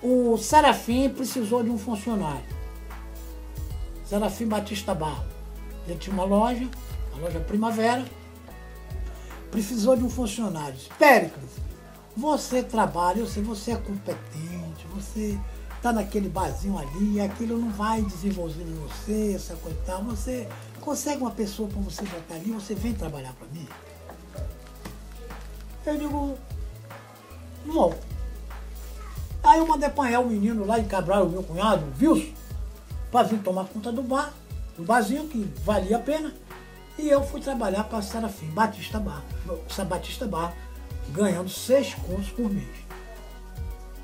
o Serafim precisou de um funcionário. Serafim Batista Barro. Ele tinha uma loja, a loja Primavera, precisou de um funcionário. Péricles, você trabalha, eu sei, você é competente, você está naquele barzinho ali, aquilo não vai desenvolver em você, essa coisa e tal. Você consegue uma pessoa para você botar ali, você vem trabalhar para mim? Eu digo, vou. Aí eu mandei apanhar o menino lá em Cabral, o meu cunhado, o Wilson, para vir tomar conta do bar, do barzinho, que valia a pena. E eu fui trabalhar para Serafim Batista Bar, ganhando 6 contos por mês.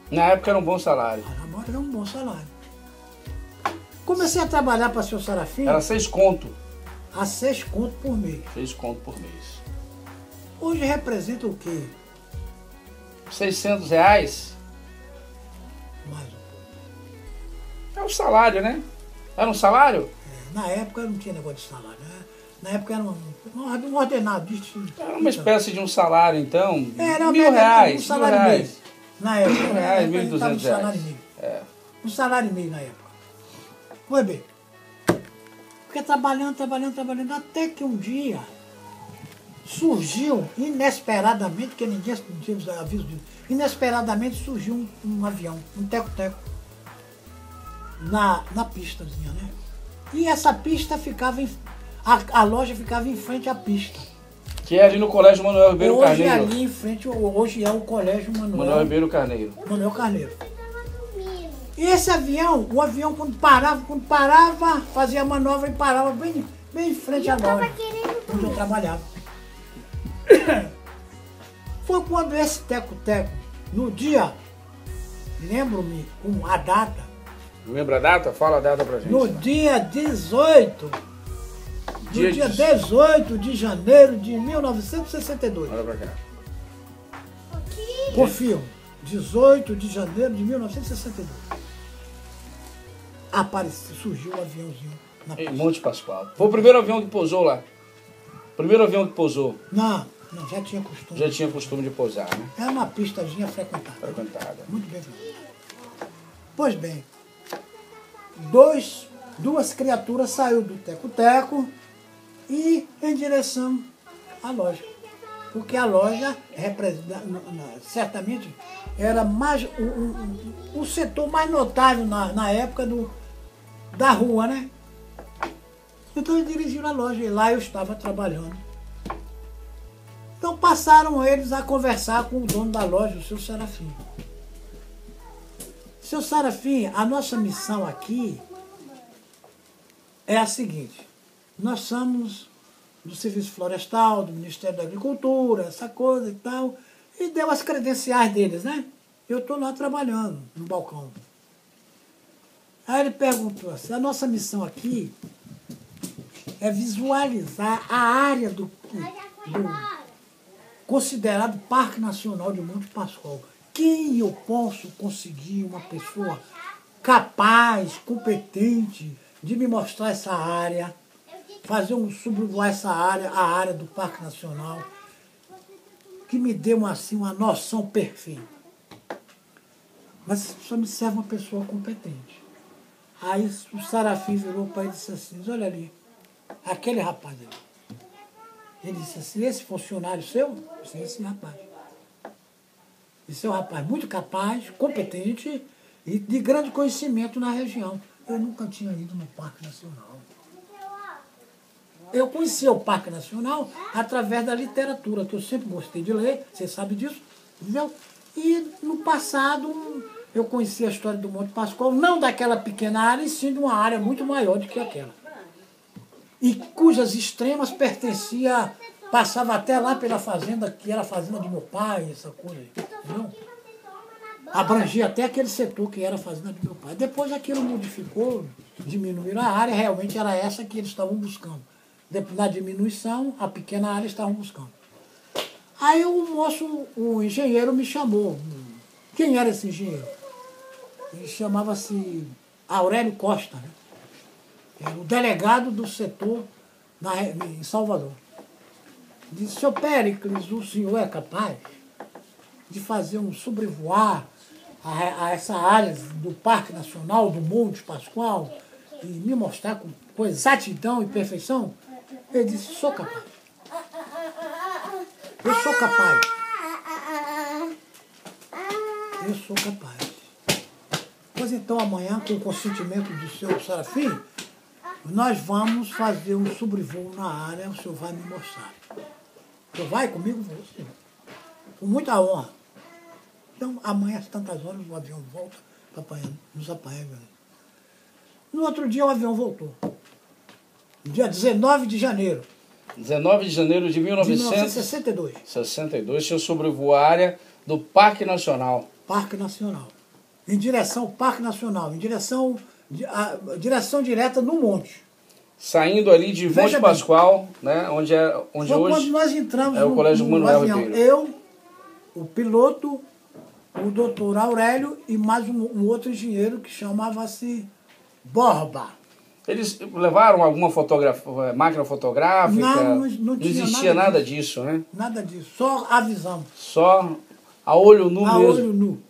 Na época era um bom salário. Era um bom salário. Comecei a trabalhar para o seu Serafim. Era 6 conto. A 6 contos por mês. 6 conto por mês. Hoje representa o quê? R$600? Mais um pouco. É um salário, né? Era um salário? Na época não tinha negócio de salário, né? Na época era um ordenado. Era uma espécie de um salário, então. Era R$1.000. Um salário e meio. Na época. R$1.000, R$1.200. Um salário e meio. É. Um salário e meio na época. Foi bem. Fiquei trabalhando, até que um dia surgiu inesperadamente, porque ninguém tinha aviso disso, inesperadamente surgiu um avião, um teco-teco, na pistazinha, né? E essa pista ficava, a loja ficava em frente à pista. Que é ali no Colégio Manuel Ribeiro Carneiro. Hoje ali em frente, hoje é o Colégio Manuel Ribeiro Carneiro. Manuel Carneiro. E esse avião, o avião quando parava, fazia a manobra e parava bem em frente à loja, onde eu trabalhava. Foi quando esse teco-teco, no dia, lembro-me com a data. Lembra a data? Fala a data pra gente. No dia 18, dia 18 de janeiro de 1962. Olha pra cá. Confirmo, 18 de janeiro de 1962. Surgiu um aviãozinho na Em pista. Monte Pascoal. Foi o primeiro avião que pousou lá. Primeiro avião que pousou. Não, já tinha costume. Já tinha costume de pousar, né? Era uma pistazinha frequentada. Frequentada. Muito bem frequentada. Pois bem, duas criaturas saíram do teco-teco e em direção à loja. Porque a loja certamente era mais o setor mais notável na época da rua, né? Então eles dirigiram a loja e lá eu estava trabalhando. Então passaram eles a conversar com o dono da loja, o seu Serafim. Seu Serafim, a nossa missão aqui é a seguinte: nós somos do Serviço Florestal, do Ministério da Agricultura, essa coisa e tal, e deu as credenciais deles, né? Eu estou lá trabalhando no balcão. Aí ele perguntou assim: a nossa missão aqui é visualizar a área do considerado Parque Nacional de Monte Pascoal. Quem eu posso conseguir uma pessoa capaz, competente, de me mostrar essa área, fazer sobrevoar essa área, a área do Parque Nacional, que me dê uma noção perfeita. Mas só me serve uma pessoa competente. Aí o Serafim virou para ele e disse assim: olha ali, aquele rapaz ali. Ele disse assim: esse funcionário seu? Disse: esse rapaz. Esse é um rapaz muito capaz, competente e de grande conhecimento na região. Eu nunca tinha ido no Parque Nacional. Eu conhecia o Parque Nacional através da literatura, que eu sempre gostei de ler, você sabe disso, entendeu? E no passado eu conhecia a história do Monte Pascoal, não daquela pequena área, e sim de uma área muito maior do que aquela. E cujas extremas passava até lá pela fazenda, que era a fazenda de meu pai, essa coisa aí, entendeu? Abrangia até aquele setor que era a fazenda de meu pai. Depois aquilo modificou, diminuíram a área, realmente era essa que eles estavam buscando. Na diminuição, a pequena área estavam buscando. Aí o engenheiro me chamou. Quem era esse engenheiro? Ele chamava-se Aurélio Costa, né? Era o delegado do setor em Salvador. Disse: seu Péricles, o senhor é capaz de fazer sobrevoar a essa área do Parque Nacional, do Monte Pascoal, e me mostrar com exatidão e perfeição, ele disse, sou capaz. Eu sou capaz. Eu sou capaz. Pois então amanhã, com o consentimento do senhor Serafim, nós vamos fazer um sobrevoo na área, o senhor vai me mostrar. O senhor vai comigo? Vou, senhor. Com muita honra. Então, amanhã, às tantas horas, o avião volta nos apanhando. No outro dia, o avião voltou. Dia 19 de janeiro. 19 de janeiro de 1962. 62, o senhor sobrevoou a área do Parque Nacional. Parque Nacional. Em direção ao Parque Nacional, em direção direta no monte. Saindo ali de Monte Pascoal, né, onde Foi hoje quando nós entramos é o Colégio Manuel avião. Ribeiro. Eu, o piloto, o doutor Aurélio e mais um outro engenheiro que chamava-se Borba. Eles levaram alguma máquina fotográfica? Não tinha existia nada disso, né? Nada disso, só avisamos. Só a olho nu A mesmo. olho nu.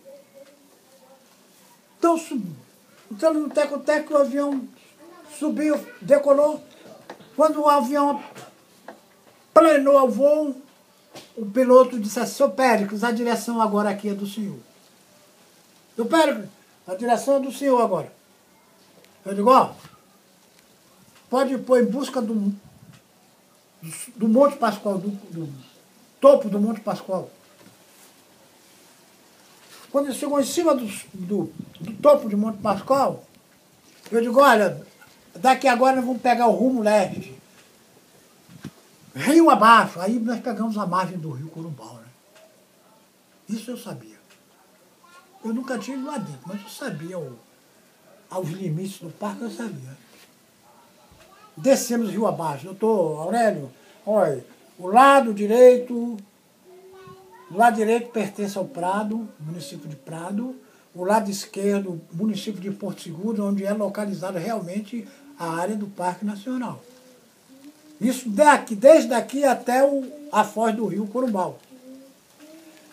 Então subimos. Então no teco-teco o avião subiu, decolou. Quando o avião planeou o voo, o piloto disse assim, seu Péricles, a direção agora aqui é do senhor. Seu Péricles, a direção é do senhor agora. Eu digo, ó, pode pôr em busca do Monte Pascoal, do topo do Monte Pascoal. Quando ele chegou em cima do topo de Monte Pascoal, eu digo, olha, daqui agora nós vamos pegar o rumo leste. Rio abaixo. Aí nós pegamos a margem do rio Corumbau, né? Isso eu sabia. Eu nunca tive lá dentro, mas eu sabia aos limites do parque, eu sabia. Descemos rio abaixo. Doutor Aurélio, olha, o lado direito pertence ao Prado, município de Prado. O lado esquerdo, município de Porto Seguro, onde é localizada realmente a área do Parque Nacional. Isso desde aqui até a foz do rio Corumbau.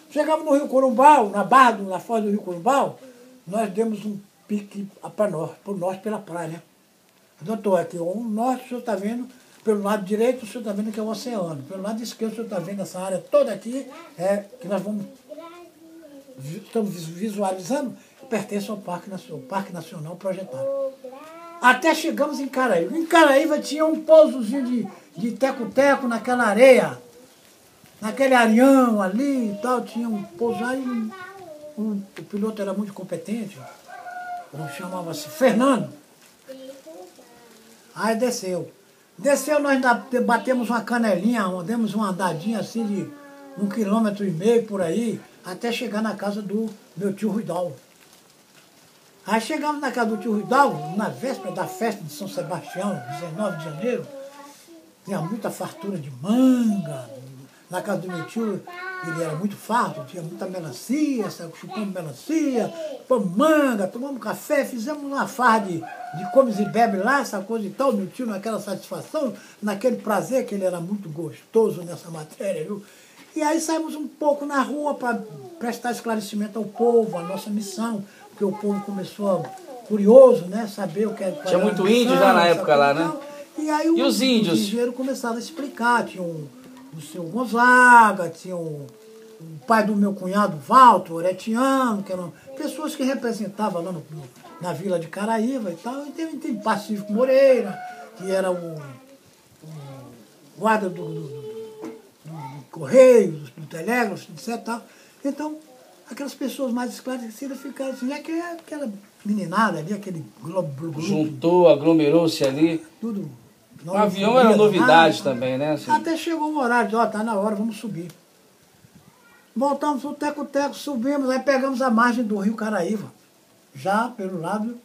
Chegamos no rio Corumbau, na foz do rio Corumbau, nós demos um pique para nós pela praia, né? Doutor, aqui o norte o senhor está vendo, pelo lado direito o senhor está vendo que é o oceano, pelo lado esquerdo o senhor está vendo essa área toda aqui, que nós estamos visualizando, pertence ao Parque Nacional projetado. Até chegamos em Caraíva. Em Caraíva tinha um pousozinho de teco-teco naquela areia, naquele areão ali e tal, tinha um pouso aí, o piloto era muito competente, chamava-se Fernando. Aí desceu. Desceu, nós batemos uma canelinha, demos uma andadinha assim de 1,5 km por aí, até chegar na casa do meu tio Ruidalvo. Aí chegamos na casa do tio Ruidalvo, na véspera da festa de São Sebastião, 19 de janeiro, tinha muita fartura de manga. Na casa do meu tio, ele era muito farto, tinha muita melancia, chupando melancia, chupando manga, tomamos café, fizemos uma farra de comes e bebe lá, essa coisa e tal, meu tio naquela satisfação, naquele prazer, que ele era muito gostoso nessa matéria, viu? E aí saímos um pouco na rua para prestar esclarecimento ao povo, a nossa missão, porque o povo começou curioso, né, saber o que era. Tinha muito índio já na época lá, né? E aí os índios? Os engenheiros começaram a explicar, tinha o seu Gonzaga, tinha o pai do meu cunhado, Valto, Oretiano, que eram pessoas que representavam lá na vila de Caraíva e tal. E tem Pacífico Moreira, que era o guarda do Correio, do Telégrafo, etc. Tal. Então, aquelas pessoas mais esclarecidas ficaram assim, aquela meninada ali, aquele grupo. Juntou, aglomerou-se ali. Tudo. O avião era novidade também, né? Assim. Até chegou o horário, ó, tá na hora, vamos subir. Voltamos pro teco-teco, subimos, aí pegamos a margem do rio Caraíva. Já pelo lado,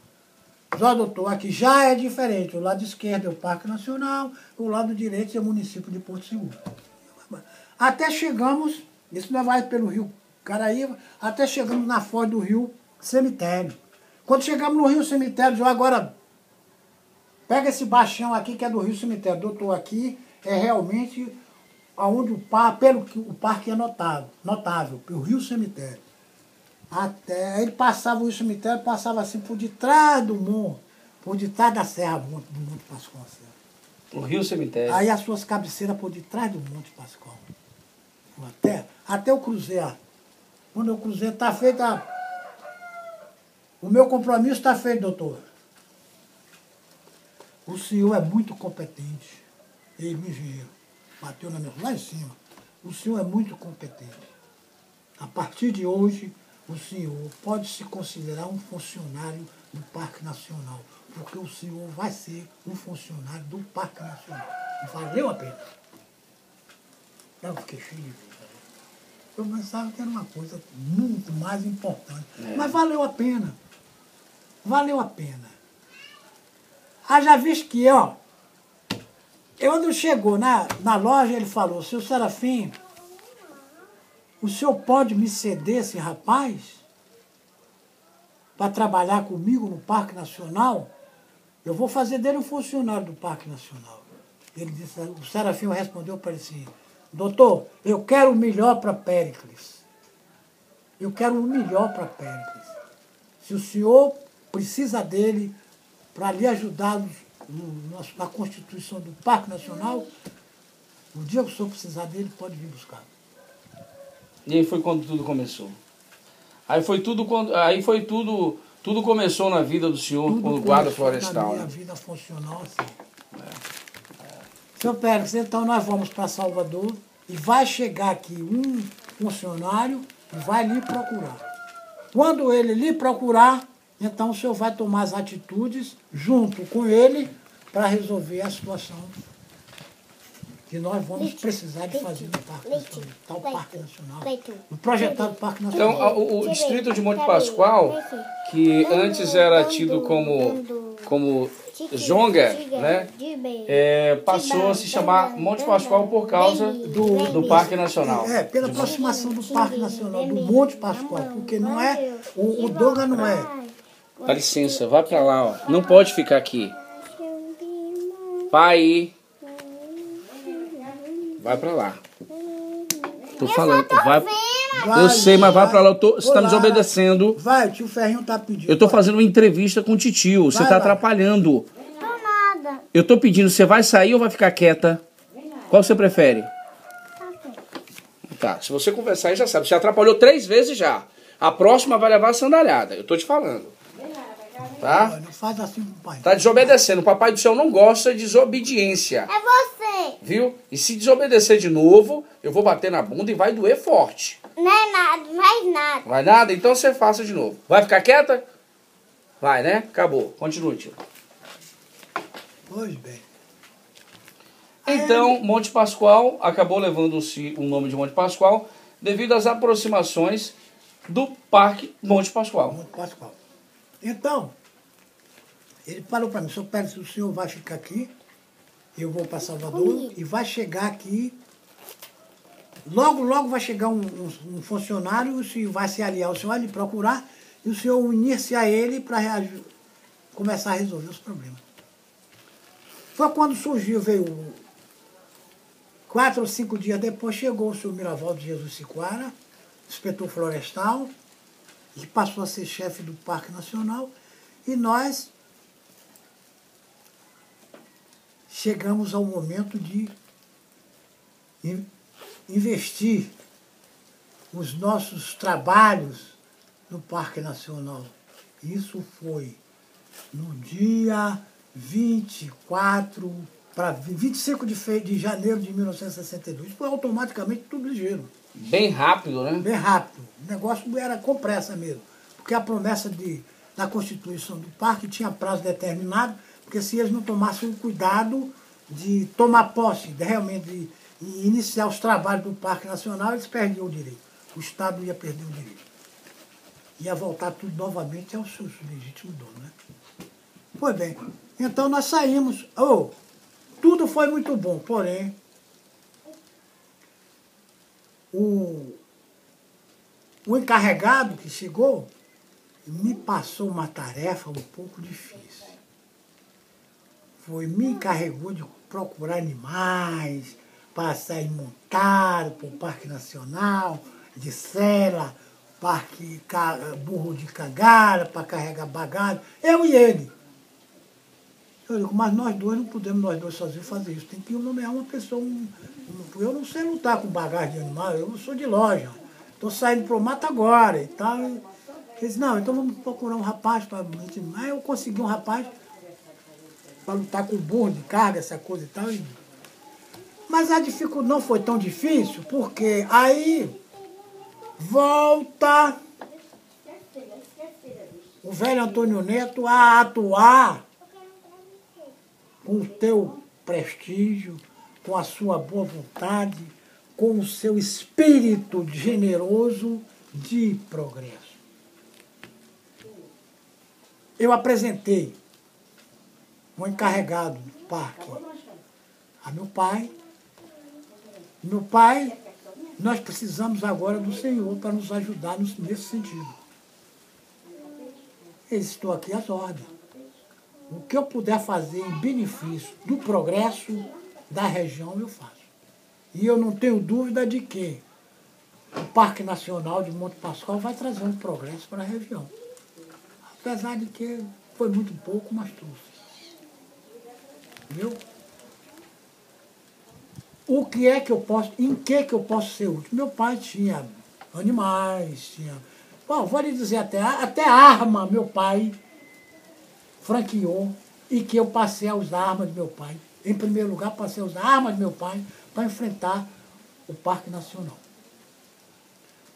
já doutor, aqui já é diferente. O lado esquerdo é o Parque Nacional, o lado direito é o município de Porto Seguro. Até chegamos, isso não vai pelo rio Caraíva, até chegamos na foz do rio Cemitério. Quando chegamos no rio Cemitério, já agora, pega esse baixão aqui que é do rio Cemitério. Doutor, aqui é realmente onde pelo que o parque é notável, o rio Cemitério. Até ele passava, o cemitério passava assim por detrás do morro, por detrás da serra do Monte Pascoal. Assim. O Rio Cemitério. Aí as suas cabeceiras por detrás do Monte Pascoal. Até eu cruzei. Quando eu cruzei, está feita. O meu compromisso está feito, doutor. O senhor é muito competente. Ele, me engenheiro, bateu na minha lá em cima. O senhor é muito competente. A partir de hoje, o senhor pode se considerar um funcionário do Parque Nacional, porque o senhor vai ser um funcionário do Parque Nacional. Valeu a pena. Eu fiquei cheio de vida. Eu pensava que era uma coisa muito mais importante. Mas valeu a pena. Valeu a pena. Haja visto que, ó, quando chegou na loja, ele falou, seu Serafim, o senhor pode me ceder esse rapaz para trabalhar comigo no Parque Nacional? Eu vou fazer dele um funcionário do Parque Nacional. Ele disse, o Serafim respondeu para ele assim, doutor, eu quero o melhor para Péricles. Eu quero o melhor para Péricles. Se o senhor precisa dele para lhe ajudar na constituição do Parque Nacional, o dia que o senhor precisar dele, pode vir buscar. E aí foi quando tudo começou. Tudo começou na vida do senhor Tudo como guarda começou florestal. na minha vida funcional assim. Senhor Pérez, então nós vamos para Salvador e vai chegar aqui um funcionário e vai lhe procurar. Quando ele lhe procurar, então o senhor vai tomar as atitudes junto com ele para resolver a situação que nós vamos precisar de fazer no Parque Nacional, tal Parque Nacional, no projetado Parque Nacional. Então, o distrito de Monte Pascoal, que antes era tido como Jonga, né, passou a se chamar Monte Pascoal por causa do Parque Nacional. Pela aproximação do Parque Nacional, do Monte Pascoal, porque não é, o Donga não é. Dá licença, vai pra lá, ó. Não pode ficar aqui. Pai, vai pra lá. Tô falando, vai. Eu sei, mas vai pra lá. Você tá me desobedecendo. Vai, o tio Ferrinho tá pedindo. Eu tô fazendo uma entrevista com o titio. Você tá atrapalhando. Não nada. Eu tô pedindo, você vai sair ou vai ficar quieta? Qual você prefere? Tá, se você conversar aí já sabe. Você atrapalhou 3 vezes já. A próxima vai levar a sandalhada. Eu tô te falando. Tá? Não faz assim com o pai. Tá desobedecendo. O papai do céu não gosta de desobediência. É você. Viu? E se desobedecer de novo, eu vou bater na bunda e vai doer forte. Não é nada, mais nada. Vai nada? Então você faça de novo. Vai ficar quieta? Vai, né? Acabou. Continue, tio. Pois bem. Então, Monte Pascoal acabou levando-se o nome de Monte Pascoal devido às aproximações do Parque Monte Pascoal. Monte Pascoal. Então, ele falou para mim, senhor Pérez, o senhor vai ficar aqui, eu vou para Salvador e vai chegar aqui, logo vai chegar um funcionário, o senhor vai se aliar, o senhor vai lhe procurar e o senhor unir-se a ele para começar a resolver os problemas. Foi quando surgiu, veio 4 ou 5 dias depois, chegou o senhor Miravaldo de Jesus Siquara, inspetor florestal, que passou a ser chefe do Parque Nacional, e nós chegamos ao momento de investir os nossos trabalhos no Parque Nacional. Isso foi no dia 25 de janeiro de 1962. Foi automaticamente tudo ligeiro. Bem rápido, né? Bem rápido. O negócio era com pressa mesmo. Porque a promessa da Constituição do Parque tinha prazo determinado, porque se eles não tomassem o cuidado de tomar posse, realmente de iniciar os trabalhos do Parque Nacional, eles perdiam o direito. O Estado ia perder o direito. Ia voltar tudo novamente ao seu legítimo dono, né? Pois bem, então nós saímos. Tudo foi muito bom, porém, o encarregado que chegou me passou uma tarefa um pouco difícil. Me encarregou de procurar animais para sair montado para o Parque Nacional, de sela, parque, burro de cangara, para carregar bagagem, eu e ele. Eu digo, mas nós dois não podemos, nós dois sozinhos fazer isso. Tem que nomear uma pessoa. Eu não sei lutar com bagagem de animal, eu não sou de loja. Estou saindo para o mato agora e tal. Ele disse, não, então vamos procurar um rapaz para. Aí eu consegui um rapaz para lutar com burro de carga, essa coisa e tal. Mas a dificuldade não foi tão difícil, porque aí volta o velho Antônio Neto a atuar com o teu prestígio, com a sua boa vontade, com o seu espírito generoso de progresso. Eu apresentei um encarregado do parque a meu pai. Meu pai, nós precisamos agora do Senhor para nos ajudar nesse sentido. Eu estou aqui às ordens. O que eu puder fazer em benefício do progresso da região, eu faço. E eu não tenho dúvida de que o Parque Nacional de Monte Pascoal vai trazer um progresso para a região. Apesar de que foi muito pouco, mas trouxe. Entendeu? O que é que eu posso, em que eu posso ser útil? Meu pai tinha animais, tinha... Bom, vou lhe dizer até arma meu pai franqueou e que eu passei a usar armas de meu pai. Em primeiro lugar, passei a usar armas de meu pai para enfrentar o Parque Nacional.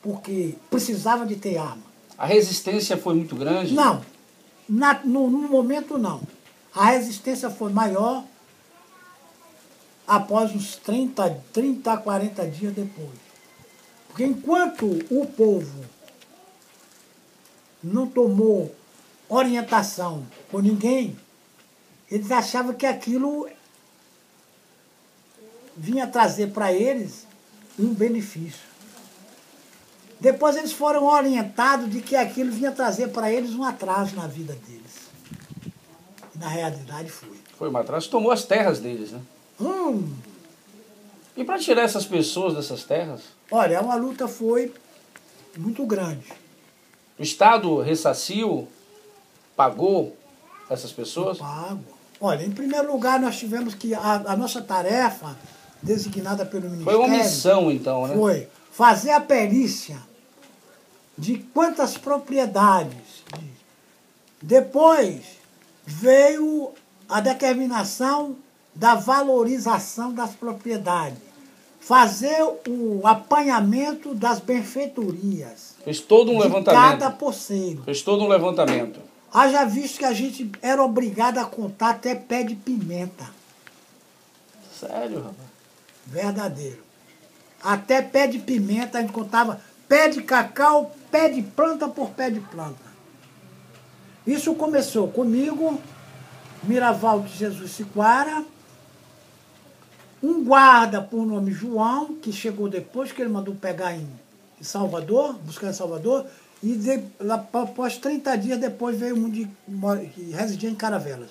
Porque precisava de ter arma. A resistência foi muito grande? Não. No momento, não. A resistência foi maior após uns 30 a 40 dias depois. Porque enquanto o povo não tomou orientação por ninguém, eles achavam que aquilo vinha trazer para eles um benefício. Depois eles foram orientados de que aquilo vinha trazer para eles um atraso na vida deles. E na realidade foi. Foi um atraso, tomou as terras deles, né? E para tirar essas pessoas dessas terras? Olha, uma luta foi muito grande. O Estado ressarciu, pagou essas pessoas? Pago. Olha, em primeiro lugar, nós tivemos que... A nossa tarefa, designada pelo Ministério... Foi uma missão, então, né? Foi fazer a perícia de quantas propriedades. Depois veio a determinação da valorização das propriedades. Fazer o apanhamento das benfeitorias. Fez todo um levantamento. De cada poceiro. Fez todo um levantamento. Haja visto que a gente era obrigado a contar até pé de pimenta. Sério, rapaz? Verdadeiro. Até pé de pimenta, a gente contava pé de cacau, pé de planta por pé de planta. Isso começou comigo, Miraval de Jesus Siquara, um guarda por nome João, que chegou depois, que ele mandou pegar em Salvador, buscar em Salvador, e após 30 dias depois veio um que residia em Caravelas.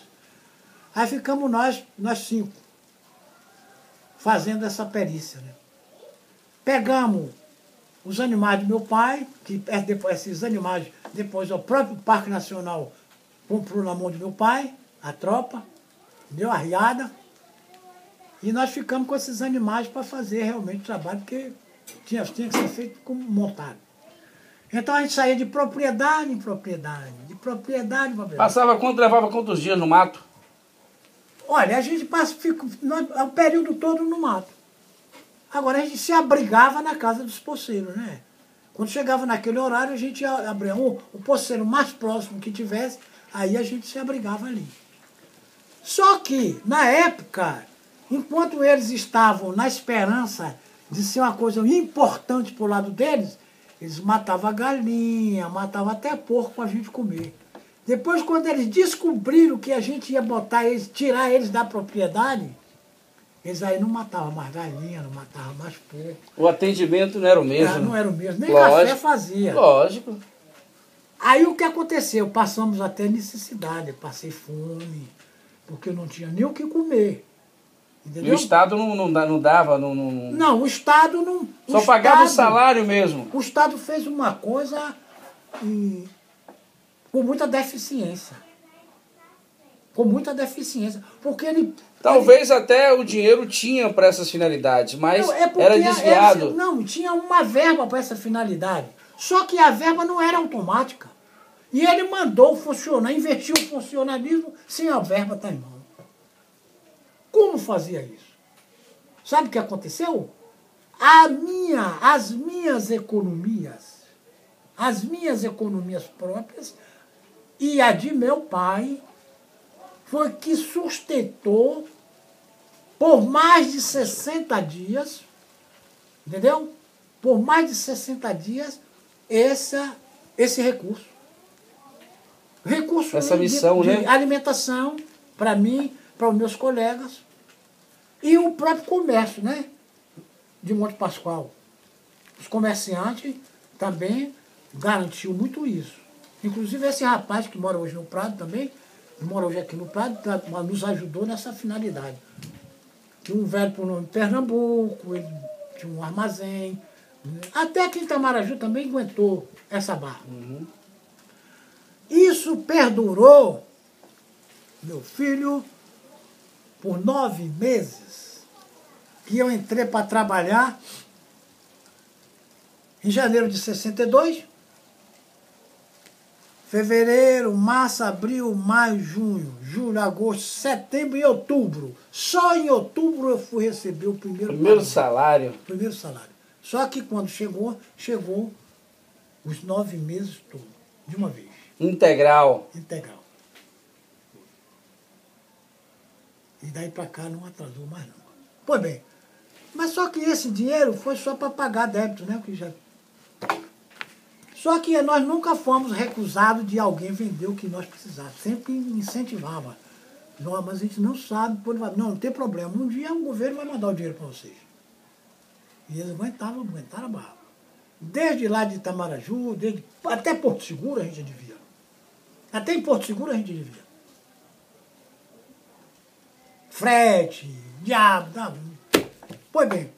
Aí ficamos nós 5, fazendo essa perícia, né? Pegamos os animais do meu pai, que depois, esses animais, depois o próprio Parque Nacional comprou na mão do meu pai, a tropa, deu a riada, e nós ficamos com esses animais para fazer realmente o trabalho, porque tinha que ser feito como montado. Então a gente saía de propriedade em propriedade, de propriedade em propriedade. Levava quantos dias no mato? Olha, a gente fica o período todo no mato. Agora a gente se abrigava na casa dos poceiros, né? Quando chegava naquele horário, a gente abria o poceiro mais próximo que tivesse, aí a gente se abrigava ali. Só que, na época, enquanto eles estavam na esperança de ser uma coisa importante para o lado deles, eles matavam a galinha, matavam até porco para a gente comer. Depois, quando eles descobriram que a gente ia botar eles, tirar eles da propriedade, eles aí não matavam mais galinha, não matavam mais porco. O atendimento não era o mesmo? Não era o mesmo, nem lógico, café fazia. Lógico. Aí o que aconteceu? Passamos até necessidade, passei fome, porque eu não tinha nem o que comer. Entendeu? E o Estado não dava... Não, o Estado não... Só pagava o salário mesmo. O Estado fez uma coisa com muita deficiência. Com muita deficiência. Porque ele... Talvez até o dinheiro tinha para essas finalidades, mas não, era desviado. Não, tinha uma verba para essa finalidade. Só que a verba não era automática. E ele mandou funcionar, investiu o funcionalismo sem a verba estar em mão. Como fazia isso? Sabe o que aconteceu? As minhas economias próprias e a de meu pai foi que sustentou por mais de 60 dias, entendeu? Por mais de 60 dias esse recurso. Essa missão, de alimentação para mim, para os meus colegas e o próprio comércio, né? De Monte Pascoal. Os comerciantes também garantiu muito isso. Inclusive esse rapaz que mora hoje no Prado também, mora hoje aqui no Prado, nos ajudou nessa finalidade. Tinha um velho por nome de Pernambuco, ele tinha um armazém. Até aqui em Itamaraju também aguentou essa barra. Uhum. Isso perdurou, meu filho, por 9 meses, que eu entrei para trabalhar em janeiro de 62, fevereiro, março, abril, maio, junho, julho, agosto, setembro e outubro. Só em outubro eu fui receber o primeiro salário. Primeiro salário. Só que quando chegou os 9 meses todos, de uma vez. Integral. E daí para cá não atrasou mais não. Pois bem, mas só que esse dinheiro foi só para pagar débito, né? Só que nós nunca fomos recusados de alguém vender o que nós precisávamos. Sempre incentivava. Não, mas a gente não sabe. Não tem problema. Um dia o governo vai mandar o dinheiro para vocês. E eles aguentaram a barra. Desde lá de Itamaraju, até Porto Seguro a gente devia. Até em Porto Seguro a gente devia. Frete, diabo. Pois bem.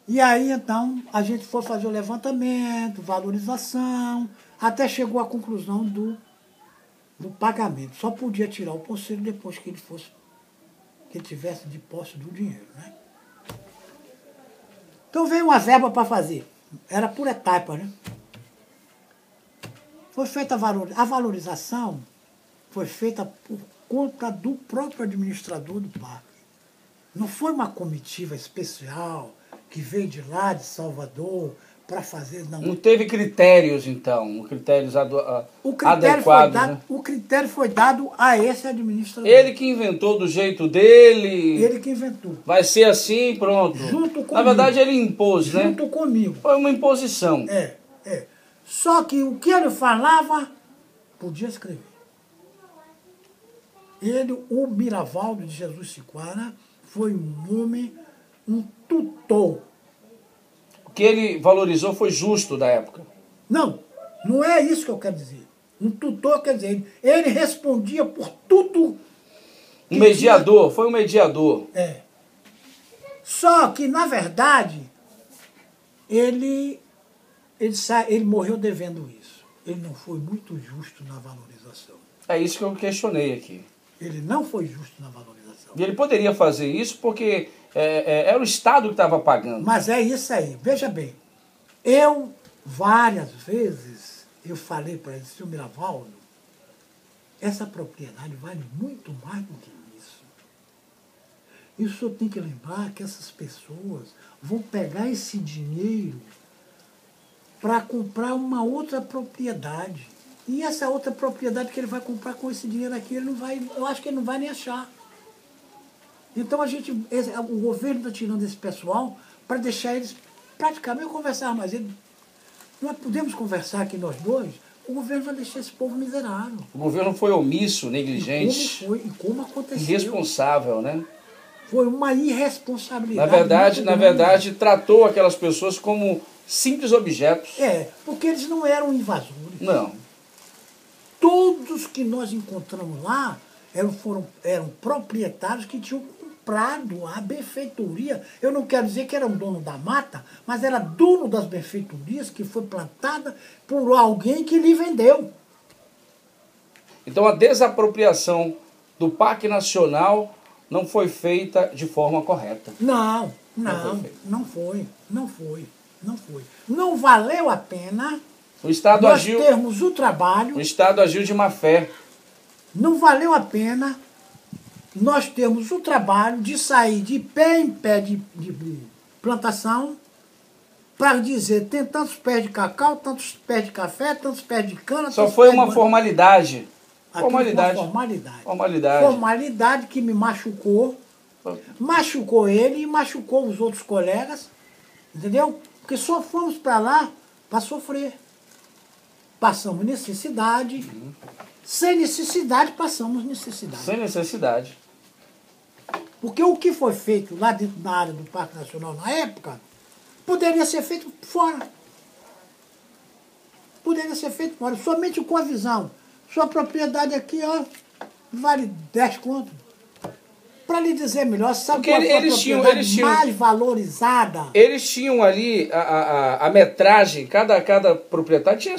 E aí, então, a gente foi fazer o levantamento, valorização, até chegou à conclusão do pagamento. Só podia tirar o conselho depois que ele tivesse de posse do dinheiro, né? Então veio uma verba para fazer. Era por etapa, né? Foi feita a valorização, foi feita por conta do próprio administrador do parque. Não foi uma comitiva especial que veio de lá, de Salvador, para fazer... Não teve critérios, então, critérios adequados, né? O critério foi dado a esse administrador. Ele que inventou do jeito dele. Ele que inventou. Vai ser assim, pronto. Junto comigo. Na verdade, ele impôs, né? Junto comigo. Foi uma imposição. É. Só que o que ele falava, podia escrever. Ele, o Miravaldo de Jesus Siquara, foi um homem, um tutor. O que ele valorizou foi justo da época. Não é isso que eu quero dizer. Um tutor quer dizer, ele respondia por tudo. Um mediador, foi um mediador. É. Só que, na verdade, ele morreu devendo isso. Ele não foi muito justo na valorização. É isso que eu questionei aqui. Ele não foi justo na valorização. E ele poderia fazer isso porque era o Estado que estava pagando. Mas é isso aí. Veja bem, várias vezes, eu falei para ele, senhor Miravaldo, essa propriedade vale muito mais do que isso. E o senhor tem que lembrar que essas pessoas vão pegar esse dinheiro para comprar uma outra propriedade. E essa outra propriedade que ele vai comprar com esse dinheiro aqui, eu acho que ele não vai nem achar. Então o governo está tirando esse pessoal para deixar eles praticamente conversar, mas nós podemos conversar aqui nós dois, o governo vai deixar esse povo miserável. O governo foi omisso, negligente. E como aconteceu. Irresponsável, né? Foi uma irresponsabilidade. Na verdade, tratou aquelas pessoas como simples objetos. Porque eles não eram invasores. Não. Todos que nós encontramos lá eram proprietários que tinham comprado a benfeitoria. Eu não quero dizer que era um dono da mata, mas era dono das benfeitorias que foi plantada por alguém que lhe vendeu. Então a desapropriação do Parque Nacional não foi feita de forma correta. Não foi. Não valeu a pena O Estado nós agiu, termos o trabalho, o Estado agiu de má fé. não valeu a pena nós termos o trabalho de sair de pé em pé de plantação para dizer tem tantos pés de cacau, tantos pés de café, tantos pés de cana. Só foi uma formalidade. Formalidade. Formalidade que me machucou. Machucou ele e machucou os outros colegas. Entendeu? Porque só fomos para lá para sofrer. Passamos necessidade. Sem necessidade, passamos necessidade. Sem necessidade. Porque o que foi feito lá dentro da área do Parque Nacional na época, poderia ser feito fora. Poderia ser feito fora. Somente com a visão. Sua propriedade aqui, ó, vale 10 contos. Para lhe dizer melhor, sabe qual é a propriedade mais valorizada? Eles tinham ali a metragem, cada proprietário tinha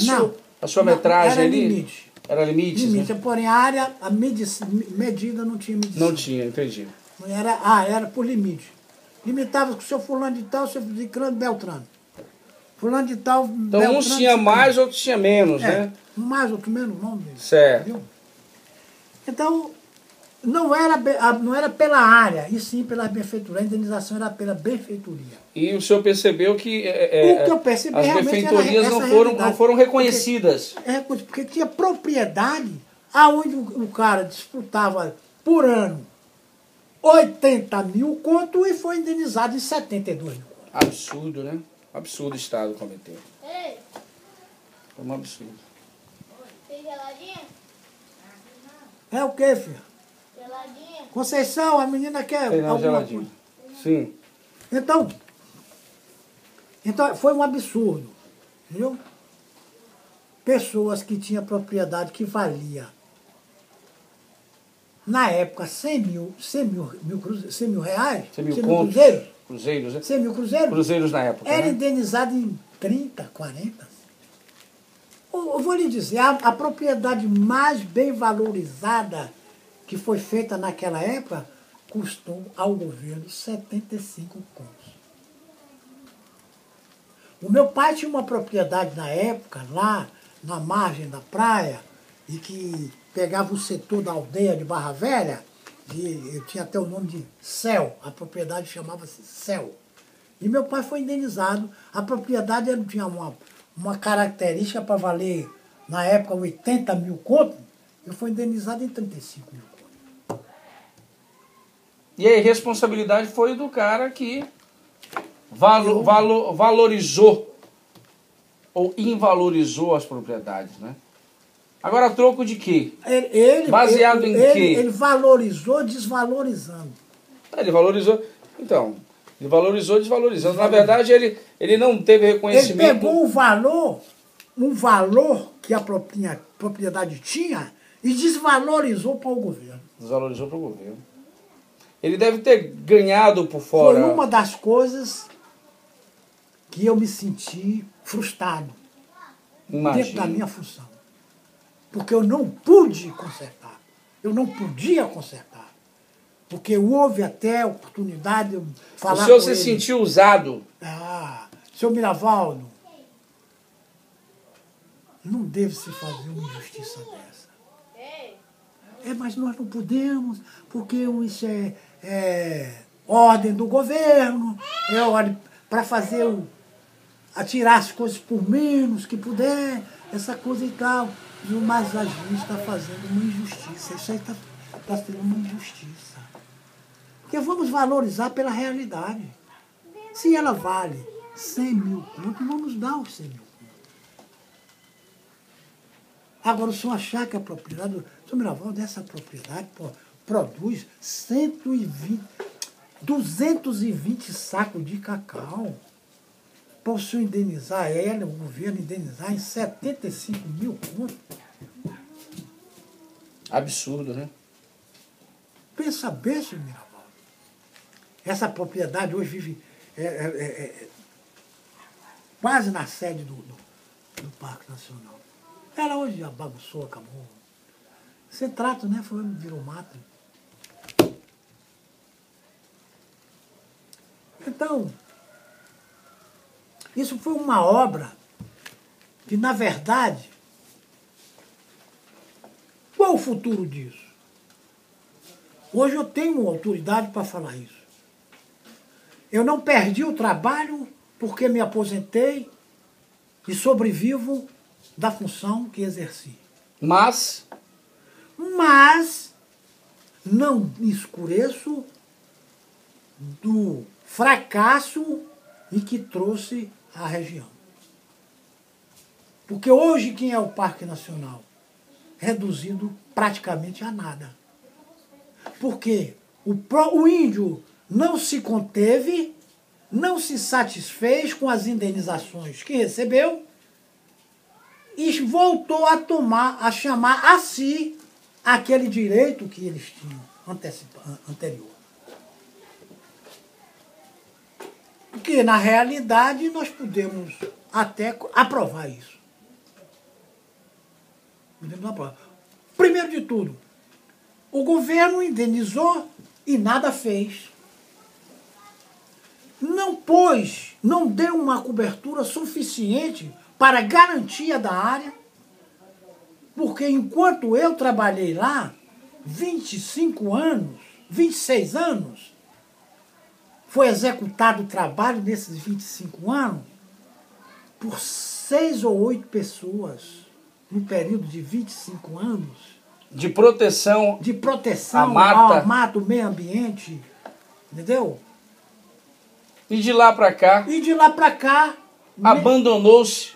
a sua metragem era ali. Limite. Era limite. Limite, né? Porém a área, a medida não tinha medição. Não tinha, entendi. Era por limite. Limitava com o seu fulano de tal, seu Ciclano Beltrano. Fulano de tal, então Beltrano, uns tinha mais, outros tinha menos, né? Um mais, outro menos, vamos ver. Certo. Entendeu? Então, não era pela área, e sim pela benfeitoria. A indenização era pela benfeitoria. E o senhor percebeu que, o que eu percebi, as benfeitorias não foram reconhecidas. Porque tinha propriedade aonde o cara disputava por ano 80 mil conto e foi indenizado em 72 mil conto. Absurdo, né? Absurdo o Estado cometeu. Ei, Foi um absurdo. tem geladinha? É o quê, filho? Geladinha? Conceição, a menina quer Tem não, alguma geladinho. coisa. Sim. Então, foi um absurdo, viu? Pessoas que tinham propriedade que valia, na época, 100 mil reais, 100 mil cruzeiros, cruzeiros, né? 100 mil cruzeiros, Cruzeiros na época, era né? indenizado em 30, 40. Eu vou lhe dizer, a propriedade mais bem valorizada que foi feita naquela época custou ao governo 75 contos. O meu pai tinha uma propriedade na época, lá na margem da praia, e que pegava o setor da aldeia de Barra Velha, eu tinha até o nome de Céu, a propriedade chamava-se Céu. E meu pai foi indenizado. A propriedade tinha uma característica para valer, na época, 80 mil contos, e foi indenizado em 35 mil contos. E a irresponsabilidade foi do cara que valorizou ou invalorizou as propriedades, né? Agora, a troco de quê? Baseado em quê? Ele valorizou desvalorizando. Ele valorizou. Então, ele valorizou desvalorizando. Na verdade, ele não teve reconhecimento. Ele pegou um valor que a propriedade tinha e desvalorizou para o governo. Desvalorizou para o governo. Ele deve ter ganhado por fora. Foi uma das coisas que eu me senti frustrado dentro da minha função. Porque eu não pude consertar. Eu não podia consertar. Porque houve até oportunidade de eu falar com ele. O senhor se sentiu usado? Seu Miravaldo, não deve se fazer uma injustiça dessa. Mas nós não podemos, porque isso é ordem do governo, é ordem para fazer atirar as coisas por menos que puder, essa coisa e tal. Mas a gente está fazendo uma injustiça. Isso aí está sendo uma injustiça. Porque vamos valorizar pela realidade. Se ela vale 100 mil contos, vamos dar os 100 mil contos. Agora, o senhor achar que a propriedade, o senhor Miravaldo, dessa propriedade produz 220 sacos de cacau. Para o senhor indenizar ela, o governo indenizar em 75 mil contos. Absurdo, né? Pensa bem, senhor Miravaldo. Essa propriedade hoje vive quase na sede do Parque Nacional. Ela hoje já bagunçou, acabou. Você trata, né? Virou mato. Então, isso foi uma obra que, na verdade, qual o futuro disso? Hoje eu tenho autoridade para falar isso. Eu não perdi o trabalho porque me aposentei e sobrevivo da função que exerci. Mas não me escureço do fracasso em que trouxe a região. Porque hoje quem é o Parque Nacional? Reduzido praticamente a nada. Porque o índio não se conteve, não se satisfez com as indenizações que recebeu e voltou a chamar a si aquele direito que eles tinham anterior. Porque, na realidade, nós podemos até aprovar isso. Podemos aprovar. Primeiro de tudo, o governo indenizou e nada fez. Não deu uma cobertura suficiente para garantia da área, porque enquanto eu trabalhei lá, 25 anos, 26 anos, foi executado o trabalho nesses 25 anos por 6 ou 8 pessoas, no período de 25 anos. De proteção ao mato, meio ambiente, entendeu? E de lá para cá? Abandonou-se.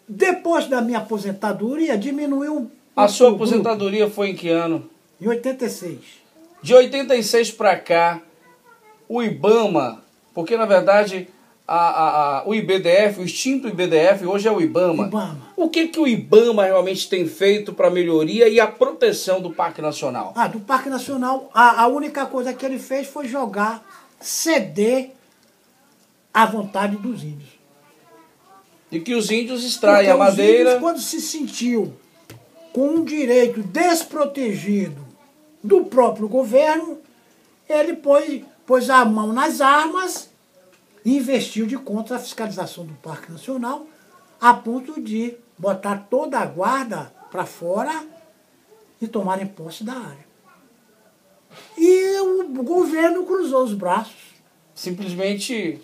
Depois da minha aposentadoria, diminuiu A sua aposentadoria foi em que ano? Em 86. De 86 para cá, o IBAMA, porque na verdade o IBDF, o extinto IBDF, hoje é o IBAMA. O que o IBAMA realmente tem feito para a melhoria e a proteção do Parque Nacional? Do Parque Nacional, a única coisa que ele fez foi ceder à vontade dos índios. De que os índios extraem a madeira. Índios, quando se sentiu com um direito desprotegido do próprio governo, ele pôs a mão nas armas e investiu de contra a fiscalização do Parque Nacional, a ponto de botar toda a guarda para fora e tomarem posse da área. E o governo cruzou os braços. Simplesmente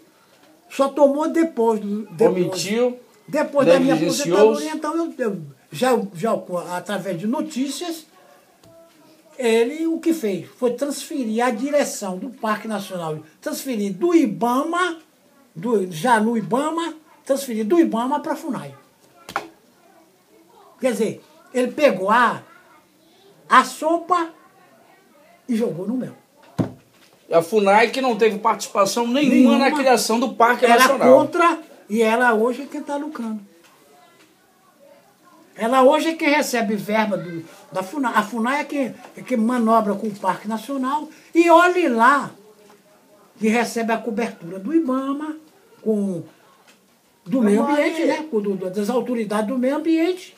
só tomou depois omitiu, depois da minha aposentadoria. Então eu já através de notícias, ele o que fez foi transferir a direção do Parque Nacional, transferir do IBAMA, transferir do IBAMA para a FUNAI. Quer dizer, ele pegou a sopa e jogou no mel. A FUNAI que não teve participação nenhuma na criação do Parque Nacional. Era contra, e ela hoje é quem está lucrando. Ela hoje é quem recebe verba da FUNAI. A FUNAI é quem manobra com o Parque Nacional. E olhe lá, que recebe a cobertura do IBAMA, do meio ambiente, né? Das autoridades do meio ambiente,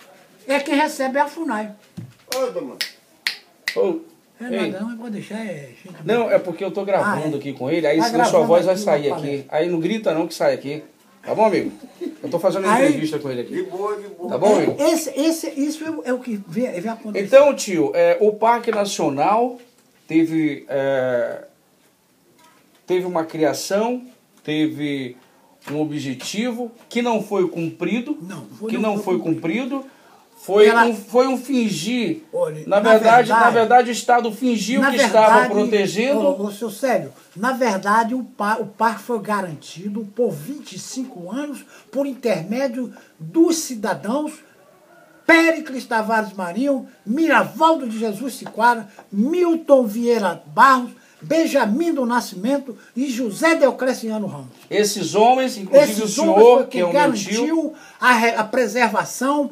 é quem recebe a FUNAI. Nada, não, pode deixar. Não, é porque eu tô gravando aqui com ele, aí senão sua voz vai sair aqui. Aí não grita não que sai aqui. Tá bom, amigo? Eu tô fazendo uma entrevista com ele aqui. De boa, de boa. Tá bom, amigo? Isso é o que vem acontecer. Então, tio, o Parque Nacional teve uma criação, teve um objetivo que não foi cumprido. Não foi cumprido. Foi um fingir. Olha, na verdade, o Estado fingiu que estava protegendo. Seu Célio, na verdade, o parque foi garantido por 25 anos por intermédio dos cidadãos Péricles Tavares Marinho, Miravaldo de Jesus Siquara, Milton Vieira Barros, Benjamin do Nascimento e José Deocleciano Ramos. Esses homens, inclusive o senhor, que é o meu tio, garantiu a preservação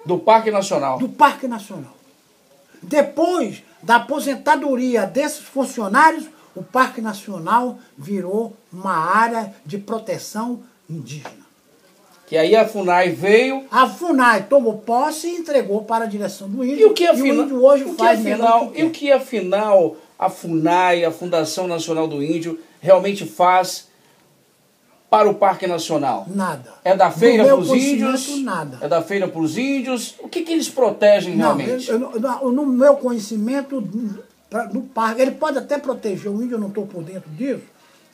do Parque Nacional. Do Parque Nacional. Depois da aposentadoria desses funcionários, o Parque Nacional virou uma área de proteção indígena. Que aí a FUNAI veio... A FUNAI tomou posse e entregou para a direção do índio. E o que afinal, o índio hoje faz melhor e o que afinal a FUNAI, a Fundação Nacional do Índio, realmente faz para o Parque Nacional? Nada. É da feira para os índios? Nada. É da feira para os índios? O que eles protegem realmente? No meu conhecimento, no parque, ele pode até proteger o índio, eu não estou por dentro disso,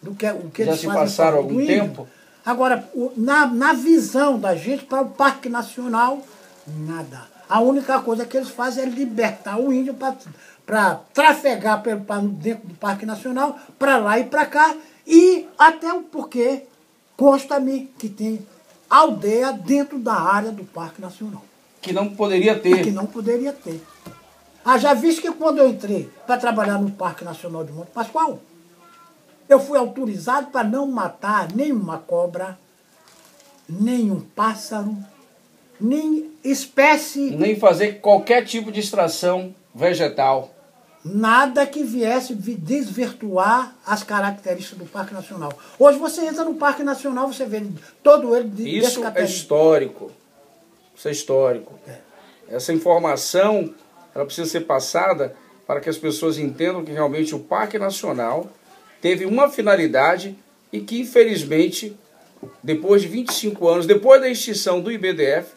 do que, o que já eles se fazem passaram algum tempo? Agora, na visão da gente, para o Parque Nacional, nada. A única coisa que eles fazem é libertar o índio para trafegar dentro do Parque Nacional, para lá e para cá, e até porque consta-me que tem aldeia dentro da área do Parque Nacional. Que não poderia ter. Que não poderia ter. Já visto que quando eu entrei para trabalhar no Parque Nacional de Monte Pascoal, eu fui autorizado para não matar nenhuma cobra, nenhum pássaro, nem espécie... Nem fazer qualquer tipo de extração vegetal. Nada que viesse desvirtuar as características do Parque Nacional. Hoje você entra no Parque Nacional, você vê todo ele Isso é histórico. Isso é histórico. Essa informação ela precisa ser passada para que as pessoas entendam que realmente o Parque Nacional teve uma finalidade e que, infelizmente, depois de 25 anos, depois da extinção do IBDF,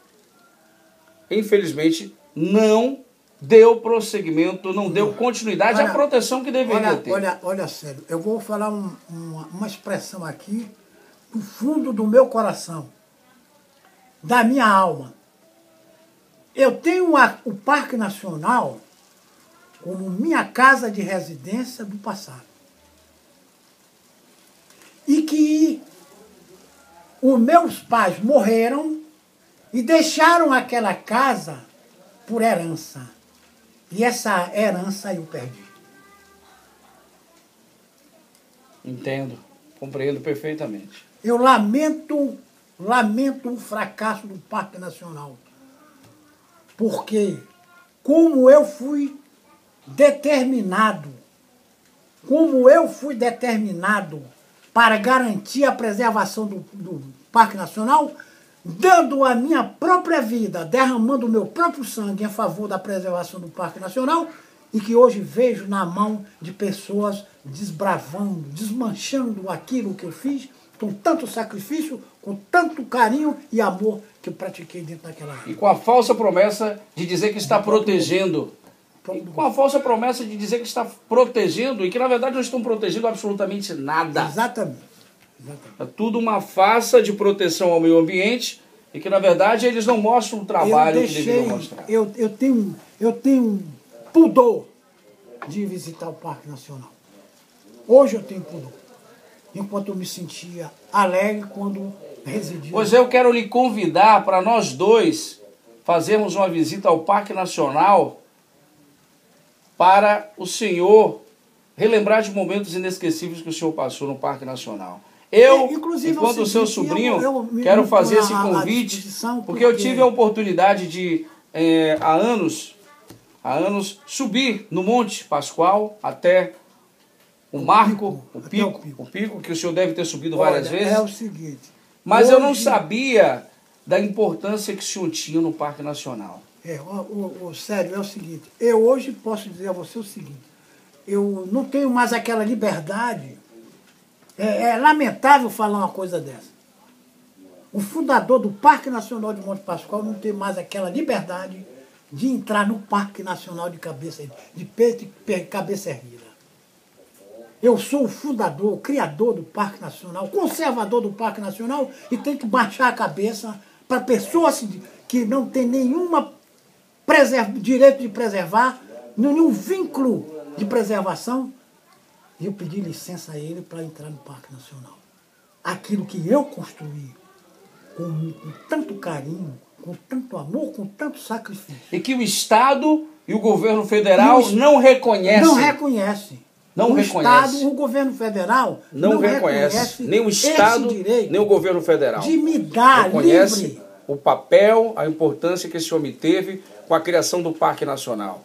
infelizmente, não deu prosseguimento, não deu continuidade à proteção que deveria ter. Olha, sério, eu vou falar uma expressão aqui do fundo do meu coração, da minha alma. Eu tenho o Parque Nacional como minha casa de residência do passado. E que os meus pais morreram e deixaram aquela casa por herança. E essa herança eu perdi. Entendo, compreendo perfeitamente. Eu lamento o fracasso do Parque Nacional. Porque como eu fui determinado para garantir a preservação do Parque Nacional, dando a minha própria vida, derramando o meu próprio sangue em favor da preservação do Parque Nacional, e que hoje vejo na mão de pessoas desbravando, desmanchando aquilo que eu fiz, com tanto sacrifício, com tanto carinho e amor que eu pratiquei dentro daquela área. E com a falsa promessa de dizer que está protegendo. Com a falsa promessa de dizer que está protegendo e que, na verdade, não estão protegendo absolutamente nada. Exatamente. É tudo uma farsa de proteção ao meio ambiente e que, na verdade, eles não mostram o trabalho que deveriam mostrar. Eu tenho pudor de visitar o Parque Nacional. Hoje eu tenho pudor. Enquanto eu me sentia alegre quando residia. Pois eu quero lhe convidar para nós dois fazermos uma visita ao Parque Nacional para o senhor relembrar de momentos inesquecíveis que o senhor passou no Parque Nacional. Eu, enquanto o seu sobrinho, quero fazer esse convite, porque eu tive a oportunidade de, há anos, subir no Monte Pascoal até o pico, que o senhor deve ter subido várias vezes. É o seguinte... Mas eu não sabia da importância que o senhor tinha no Parque Nacional. Sério, é o seguinte, eu hoje posso dizer a você o seguinte, eu não tenho mais aquela liberdade, é lamentável falar uma coisa dessa. O fundador do Parque Nacional de Monte Pascoal não tem mais aquela liberdade de entrar no Parque Nacional de peito e cabeça erguida. Eu sou o fundador, o criador do Parque Nacional, conservador do Parque Nacional e tenho que baixar a cabeça para pessoas que não têm nenhuma direito de preservar, nenhum vínculo de preservação, e eu pedi licença a ele para entrar no Parque Nacional. Aquilo que eu construí com tanto carinho, com tanto amor, com tanto sacrifício. E que o Estado e o governo federal não reconhecem. Não reconhecem. O Estado, o governo federal não reconhece nem o Estado, nem o governo federal. De me dar reconhece livre o papel, a importância que esse homem teve com a criação do Parque Nacional.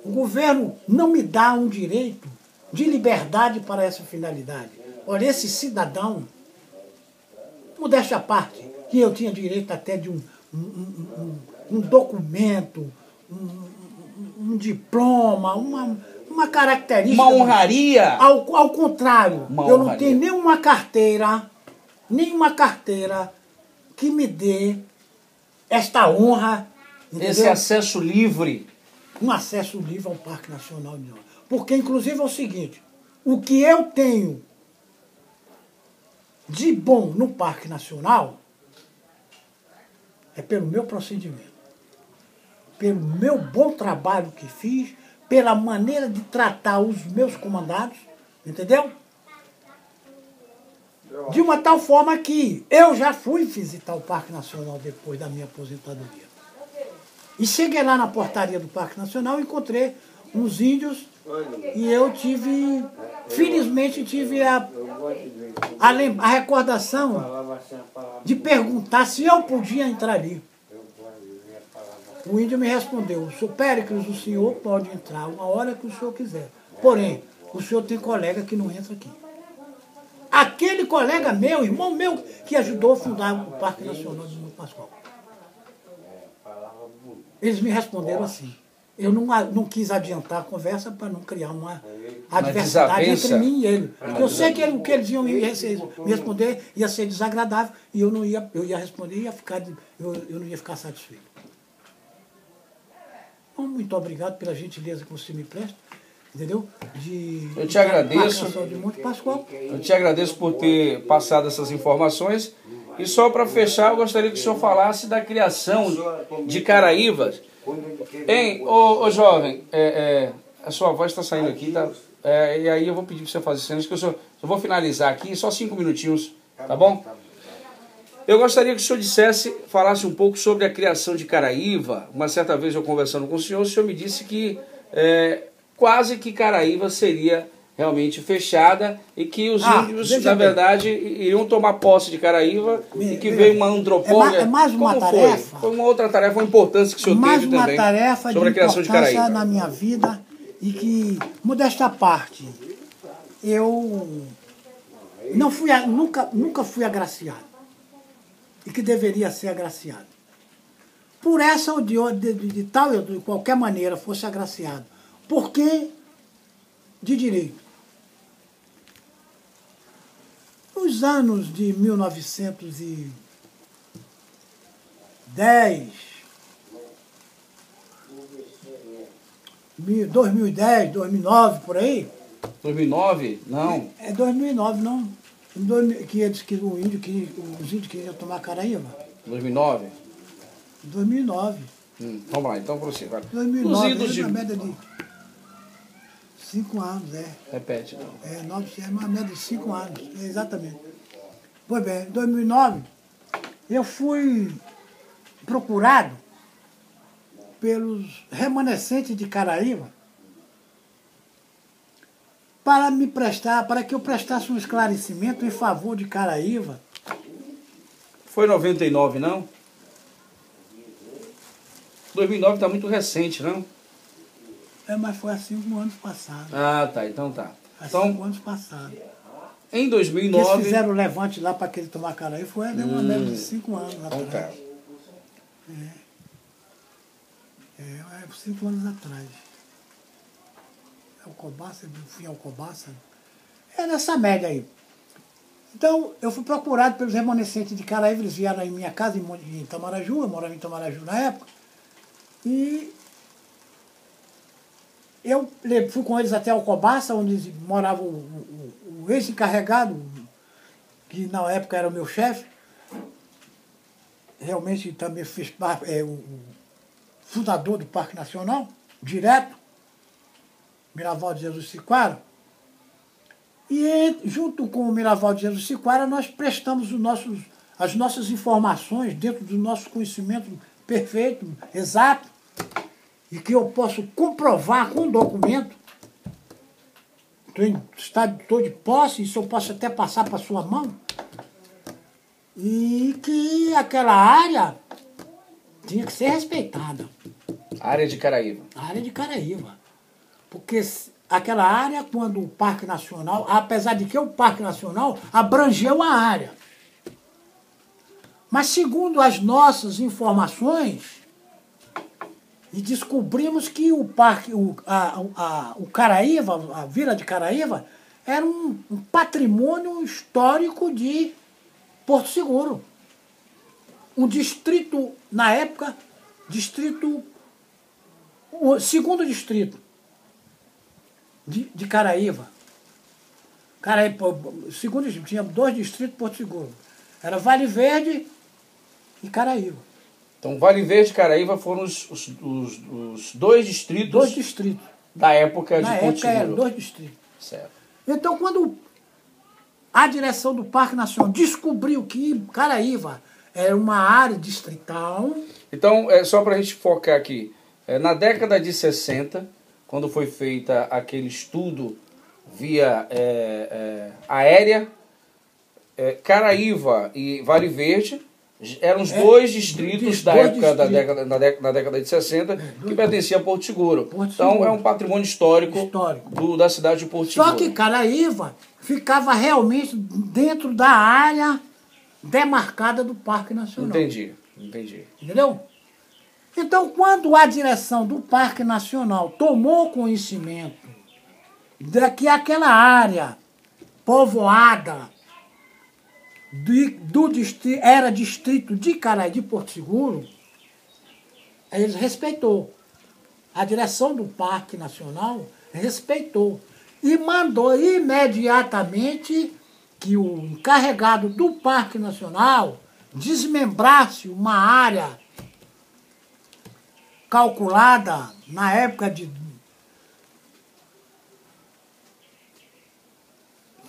O governo não me dá um direito de liberdade para essa finalidade. Olha, esse cidadão, modéstia à parte, que eu tinha direito até de um documento, um diploma, uma característica. Uma honraria. Ao contrário, Uma eu não honraria. tenho nenhuma carteira que me dê esta honra, entendeu? Esse acesso livre. Um acesso livre ao Parque Nacional de Minas. Porque, inclusive, é o seguinte, o que eu tenho de bom no Parque Nacional é pelo meu procedimento, pelo meu bom trabalho que fiz, pela maneira de tratar os meus comandados, entendeu? De uma tal forma que eu já fui visitar o Parque Nacional depois da minha aposentadoria. E cheguei lá na portaria do Parque Nacional e encontrei uns índios e eu tive, felizmente tive a recordação de perguntar se eu podia entrar ali. O índio me respondeu, "Sr. Péricles, o senhor pode entrar uma hora que o senhor quiser. Porém, o senhor tem colega que não entra aqui." Aquele colega meu, irmão meu, que ajudou a fundar o Parque Nacional de Monte Pascoal. Eles me responderam assim. Eu não quis adiantar a conversa para não criar uma adversidade entre mim e ele. Porque eu sei que o que eles iam me responder ia ser desagradável e eu ia responder e eu não ia ficar satisfeito. Então, muito obrigado pela gentileza que você me presta, entendeu? Eu te agradeço. De Monte Pascoal. Eu te agradeço por ter passado essas informações. E só para fechar, eu gostaria que o senhor falasse da criação de caraívas. Hein, ô jovem, a sua voz está saindo aqui, tá? E aí eu vou pedir para você fazer cenas que eu vou finalizar aqui, só 5 minutinhos, tá bom? Eu gostaria que o senhor falasse um pouco sobre a criação de caraíva. Uma certa vez eu conversando com o senhor me disse que quase que Caraíva seria realmente fechada e que os índios, na verdade, iriam tomar posse de Caraíva e que veio uma antropóloga. É mais uma tarefa. Foi uma outra tarefa, uma importância que o senhor teve também. Mais uma tarefa sobre a criação de Caraíva na minha vida e que, modesta parte, eu nunca fui agraciado e que deveria ser agraciado. Por essa ou de tal ou de qualquer maneira fosse agraciado. Por que de direito? Nos anos de 1910, 2010, 2009, por aí. 2009? Não. É 2009, não. Que eles que os índios queriam tomar Caraíva. 2009? 2009. Vamos lá, então prossiga. 2009, uma média de 5 anos, Repete, não. É uma média de 5 anos, exatamente. Pois bem, em 2009, eu fui procurado pelos remanescentes de Caraíva para que eu prestasse um esclarecimento em favor de Caraíva. Foi 99, não? 2009 está muito recente, não? Mas foi há 5 anos passados. Ah, tá. Então tá. Há 5 anos passados. Em 2009... Eles fizeram o levante lá para aquele tomar Caraíva, foi uma média de 5 anos atrás. Tá. 5 anos atrás. Alcobaça, fui Alcobaça. É nessa média aí. Então, eu fui procurado pelos remanescentes de Caraíva, eles vieram em minha casa em Itamaraju, eu morava em Itamaraju na época, e eu fui com eles até Alcobaça, onde morava o ex-encarregado, que na época era o meu chefe, realmente também fez parte, o fundador do Parque Nacional, direto, Miraval de Jesus Siquara. E junto com o Miraval de Jesus Siquara, nós prestamos as nossas informações dentro do nosso conhecimento perfeito, exato, e que eu posso comprovar com um documento. Estou de posse, isso eu posso até passar para a sua mão. E que aquela área tinha que ser respeitada. A área de Caraíva. A área de Caraíva. Porque aquela área quando o Parque Nacional, apesar de que o Parque Nacional abrangeu a área. Mas segundo as nossas informações, e descobrimos que o parque, o Caraíva, a Vila de Caraíva, era um patrimônio histórico de Porto Seguro. Um distrito, na época, o segundo distrito de Caraíva. Segundo distrito, tinha 2 distritos de Porto Seguro. Era Vale Verde e Caraíva. Então, Vale Verde e Caraíva foram os 2 distritos... 2 distritos. Da época de Porto Seguro. Eram 2 distritos. Certo. Então, quando a direção do Parque Nacional descobriu que Caraíva era uma área distrital... Então, só para a gente focar aqui, na década de 60, quando foi feita aquele estudo via aérea, Caraíva e Vale Verde eram os 2 distritos da época na década de 60 que pertenciam a Porto Seguro. Então é um patrimônio histórico. Da cidade de Porto Seguro. Só que Caraíva ficava realmente dentro da área demarcada do Parque Nacional. Entendi. Entendeu? Então, quando a direção do Parque Nacional tomou conhecimento de que aquela área povoada era distrito de Caraíva, de Porto Seguro, eles respeitou. A direção do Parque Nacional respeitou. E mandou imediatamente que o encarregado do Parque Nacional desmembrasse uma área calculada na época de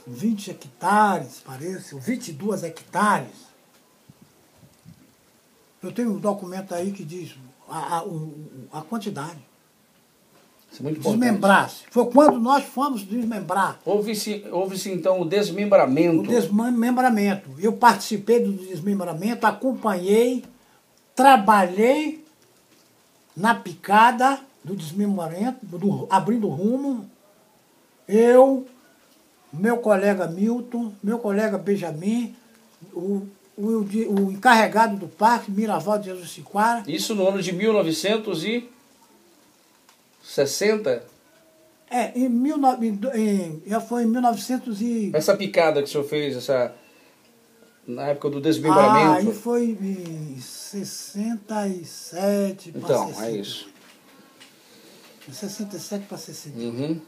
20 hectares, parece, 22 hectares. Eu tenho um documento aí que diz a quantidade. Isso é muito Desmembrasse. Foi quando nós fomos desmembrar. Houve-se então o desmembramento. O desmembramento. Eu participei do desmembramento, acompanhei, trabalhei na picada do desmembramento, abrindo rumo. Eu, meu colega Milton, meu colega Benjamin, o encarregado do parque, Miraval de Jesus Siquara. Isso no ano de 1960? Já foi em 1900 e... Essa picada que o senhor fez, na época do desmembramento... aí foi em 67 para então, 60. é isso. De 67 para 60. Uhum.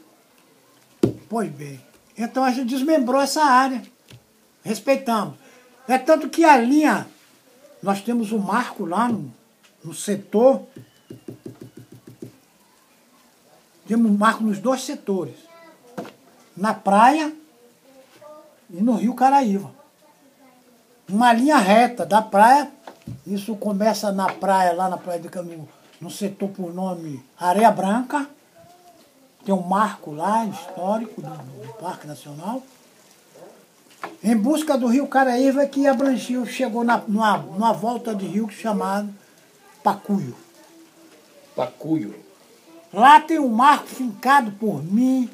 Pois bem. Então a gente desmembrou essa área. Respeitamos. É tanto que a linha, nós temos um marco lá no setor. Temos um marco nos 2 setores. Na praia e no Rio Caraíva. Uma linha reta da praia. Isso começa na praia, lá na praia no setor por nome Areia Branca. Tem um marco lá, histórico, do Parque Nacional. Em busca do Rio Caraíva, que abrangiu, chegou numa volta de rio chamado Pacuio. Pacuio. Lá tem um marco fincado por mim,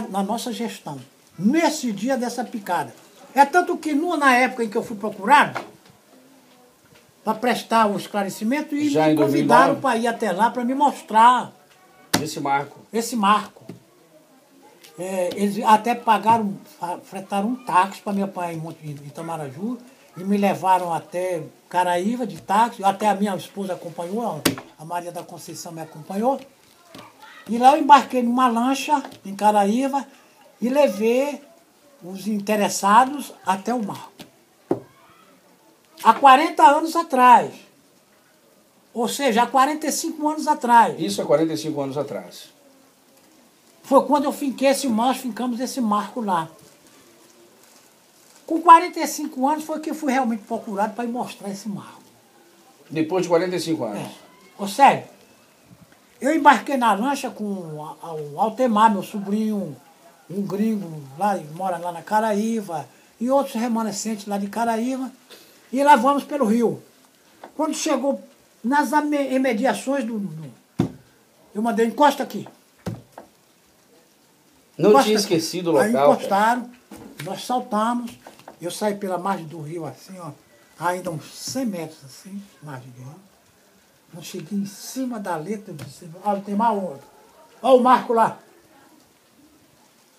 na nossa gestão, nesse dia dessa picada. É tanto que na época em que eu fui procurado, para prestar o esclarecimento, e já me convidaram para ir até lá para me mostrar esse marco. Eles até fretaram um táxi para me apanhar em Itamaraju e me levaram até Caraíva de táxi, até a minha esposa acompanhou, a Maria da Conceição me acompanhou. E lá eu embarquei numa lancha em Caraíva e levei os interessados até o marco. Há 40 anos atrás. Ou seja, há 45 anos atrás. Isso há 45 anos atrás. Foi quando eu finquei nós fincamos esse marco lá. Com 45 anos foi que eu fui realmente procurado para ir mostrar esse marco. Depois de 45 anos? Ô, sério, eu embarquei na lancha com o Altemar, meu sobrinho, um gringo, mora lá na Caraíva, e outros remanescentes lá de Caraíva, e lá vamos pelo rio. Quando chegou nas imediações eu mandei, encosta aqui. Não tinha esquecido o local. Aí encostaram, nós saltamos, eu saí pela margem do rio assim, ó, ainda uns 100 metros assim, margem do rio. Eu cheguei em cima da letra, eu disse, olha, tem mais outro. Olha o Marco lá.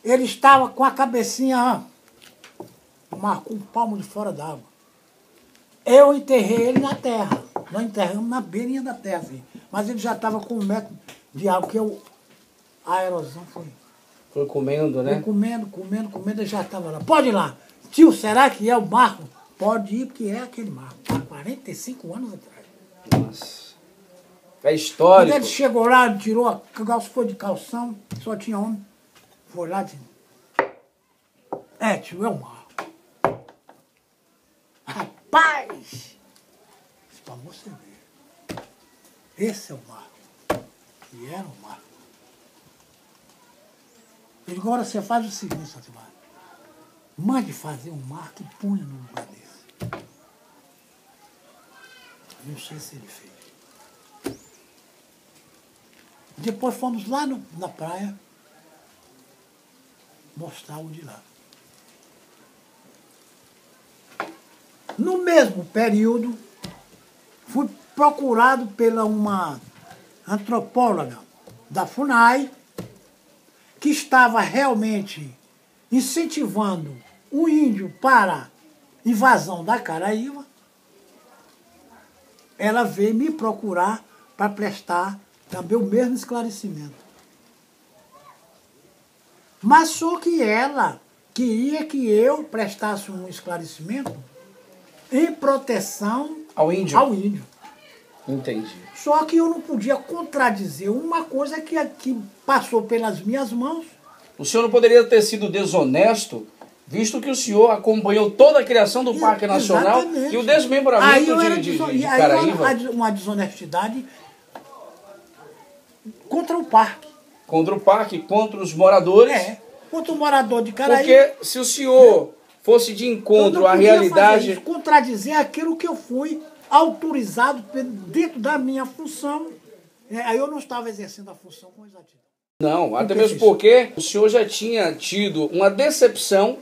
Ele estava com a cabecinha, ó, o Marco, um palmo de fora d'água. Eu enterrei ele na terra. Nós enterramos na beirinha da terra, assim. Mas ele já estava com 1 metro de água, porque a erosão foi... Foi comendo, né? Foi comendo, já estava lá. Pode ir lá. Tio, será que é o Marco? Pode ir, porque é aquele Marco. Há 45 anos atrás. Nossa. É histórico. Quando ele chegou lá, tirou a calça, foi de calção, só tinha homem. Foi lá e disse, tio, é o Marco. Rapaz! Isso pra você ver. Esse é o Marco. E era o Marco. Ele agora você faz o seguinte, Sativar. Mande fazer um marco e punha no lugar desse. Não sei se ele fez. Depois fomos lá na praia mostrar o de lá. No mesmo período, fui procurado pela uma antropóloga da FUNAI, que estava realmente incentivando o índio para invasão da Caraíba. Ela veio me procurar para prestar também o mesmo esclarecimento. Mas só que ela queria que eu prestasse um esclarecimento em proteção ao índio. Entendi. Só que eu não podia contradizer uma coisa que passou pelas minhas mãos. O senhor não poderia ter sido desonesto, visto que o senhor acompanhou toda a criação do Parque Nacional e o desmembramento de Caraíba. Uma desonestidade contra o parque. Contra o parque, contra os moradores. Contra o morador de Caraíba. Porque se o senhor fosse de encontro à realidade... Isso, contradizer aquilo que eu fui autorizado dentro da minha função. Aí eu não estava exercendo a função com exatidão. Não, até mesmo porque o senhor já tinha tido uma decepção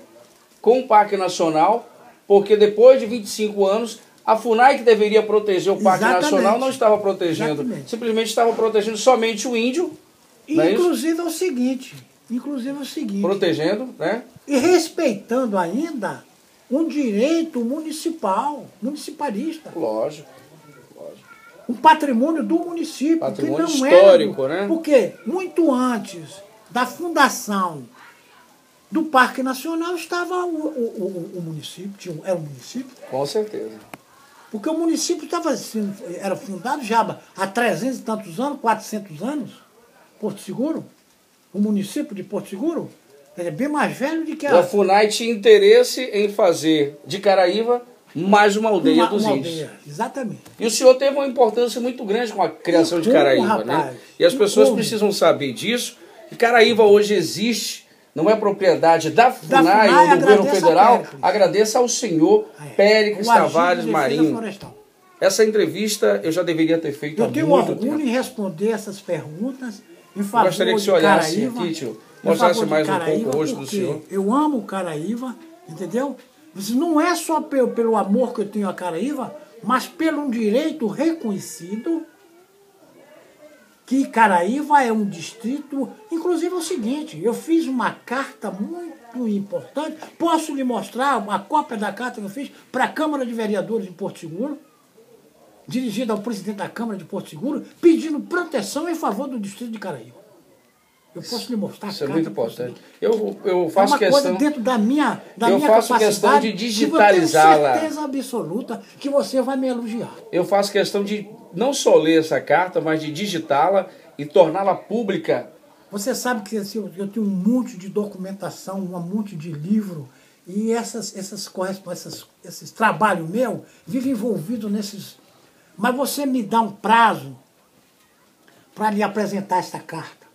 com o Parque Nacional, porque depois de 25 anos, a FUNAI, que deveria proteger o Parque Nacional, não estava protegendo. Simplesmente estava protegendo somente o índio. Inclusive é o seguinte. Protegendo, né? E respeitando ainda um direito municipalista. Lógico. Um patrimônio do município. Patrimônio que não histórico, né? Porque muito antes da fundação do Parque Nacional estava o município, era o município. Com certeza. Porque o município era fundado já há 300 e tantos anos, 400 anos, Porto Seguro. O município de Porto Seguro é bem mais velho do que a FUNAI tinha interesse em fazer de Caraíba mais uma aldeia dos índios. Exatamente. E o senhor teve uma importância muito grande com a criação de Caraíba, né? E as pessoas precisam saber disso, que Caraíba hoje existe, não é propriedade da FUNAI ou do governo federal. Agradeça ao senhor Péricles Tavares Marinho. Essa entrevista eu já deveria ter feito há muito tempo. Eu tenho orgulho em responder essas perguntas em favor de Caraíba. Eu gostaria que o senhor olhasse aqui, tio, mostrasse mais um pouco o rosto do senhor. Eu amo Caraíba, entendeu? Não é só pelo amor que eu tenho a Caraíba, mas pelo um direito reconhecido que Caraíba é um distrito. Inclusive é o seguinte, eu fiz uma carta muito importante, posso lhe mostrar uma cópia da carta que eu fiz para a Câmara de Vereadores de Porto Seguro, dirigida ao presidente da Câmara de Porto Seguro, pedindo proteção em favor do distrito de Caraíba. Eu posso lhe mostrar. Isso é muito importante. Eu faço uma questão. Coisa dentro da minha faço questão de digitalizá-la. Eu tenho certeza absoluta que você vai me elogiar. Eu faço questão de não só ler essa carta, mas de digitá-la e torná-la pública. Você sabe que eu tenho um monte de documentação, um monte de livro, e esses trabalhos meus vivem envolvidos nesses. Mas você me dá um prazo para lhe apresentar essa carta.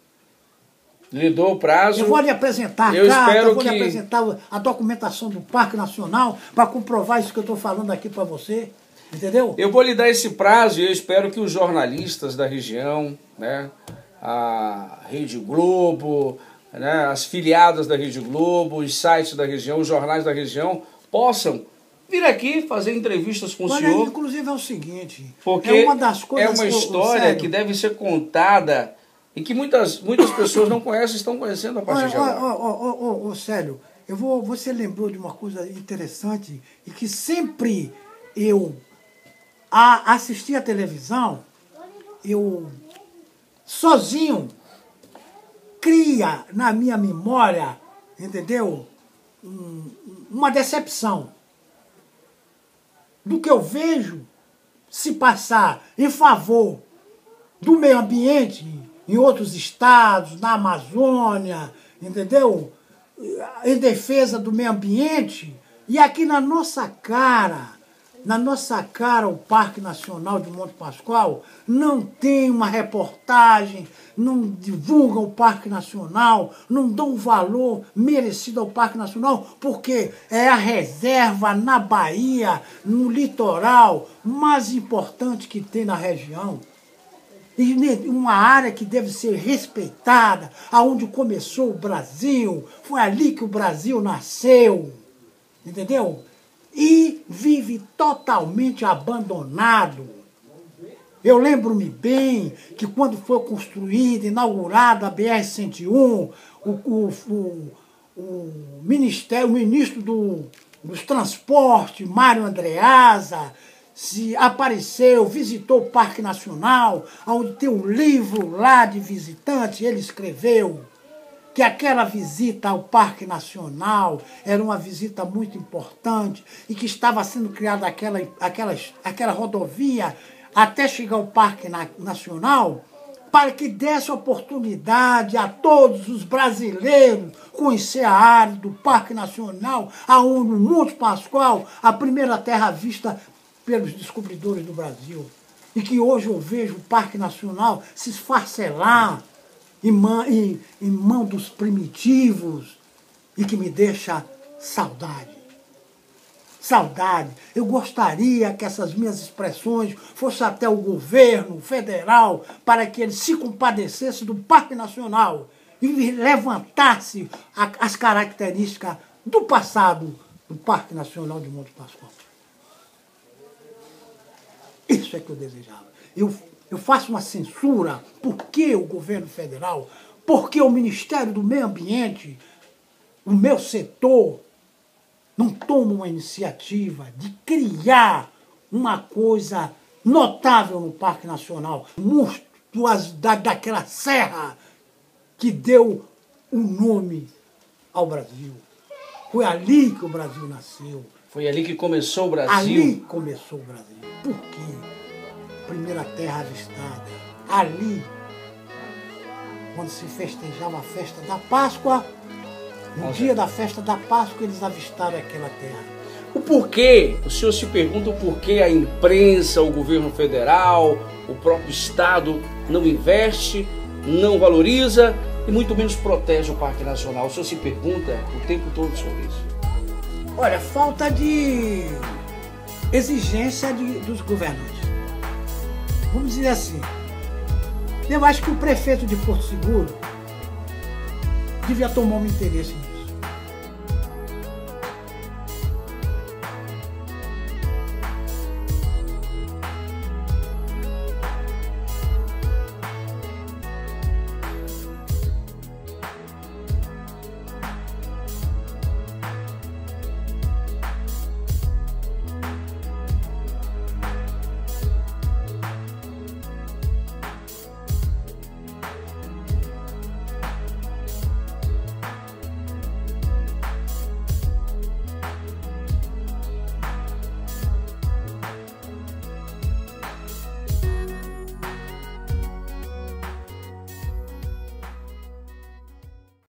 Lhe dou o prazo. Eu vou lhe apresentar a carta, eu vou lhe apresentar a documentação do Parque Nacional para comprovar isso que eu estou falando aqui para você, entendeu? Eu vou lhe dar esse prazo e eu espero que os jornalistas da região, né, a Rede Globo, né, as filiadas da Rede Globo, os sites da região, os jornais da região, possam vir aqui fazer entrevistas com o senhor. Inclusive é o seguinte, porque é uma das coisas... É uma história que deve ser contada e que muitas pessoas não conhecem, estão conhecendo a partir de agora. Célio, você lembrou de uma coisa interessante e que sempre eu assisti a televisão, eu sozinho cria na minha memória, entendeu? Uma decepção do que eu vejo se passar em favor do meio ambiente em outros estados, na Amazônia, entendeu? Em defesa do meio ambiente, e aqui na nossa cara, o Parque Nacional de Monte Pascoal não tem uma reportagem, não divulgam o Parque Nacional, não dão o valor merecido ao Parque Nacional, porque é a reserva na Bahia, no litoral, mais importante que tem na região. E uma área que deve ser respeitada, aonde começou o Brasil, foi ali que o Brasil nasceu, entendeu? E vive totalmente abandonado. Eu lembro-me bem que quando foi construída, inaugurada a BR-101, o ministro dos Transportes, Mário Andreasa, se apareceu, visitou o Parque Nacional, onde tem um livro lá de visitante, ele escreveu que aquela visita ao Parque Nacional era uma visita muito importante e que estava sendo criada aquela rodovia até chegar ao Parque Nacional para que desse oportunidade a todos os brasileiros conhecer a área do Parque Nacional, aonde o Monte Pascoal, a primeira terra vista pelos descobridores do Brasil. E que hoje eu vejo o Parque Nacional se esfacelar em mão dos primitivos e que me deixa saudade. Saudade. Eu gostaria que essas minhas expressões fossem até o governo federal para que ele se compadecesse do Parque Nacional e levantasse as características do passado do Parque Nacional de Monte Pascoal. Isso é que eu desejava. Eu faço uma censura. Por que o governo federal? Por que o Ministério do Meio Ambiente, o meu setor, não toma uma iniciativa de criar uma coisa notável no Parque Nacional? Monstros daquela serra que deu o nome ao Brasil. Foi ali que o Brasil nasceu. Foi ali que começou o Brasil? Ali começou o Brasil. Por quê? Primeira terra avistada. Ali, quando se festejava a festa da Páscoa, no dia da festa da Páscoa, eles avistaram aquela terra. O porquê? O senhor se pergunta o porquê a imprensa, o governo federal, o próprio Estado não investe, não valoriza e muito menos protege o Parque Nacional. O senhor se pergunta o tempo todo sobre isso? Olha, falta de exigência dos governantes. Vamos dizer assim, eu acho que o prefeito de Porto Seguro devia tomar um interesse nisso.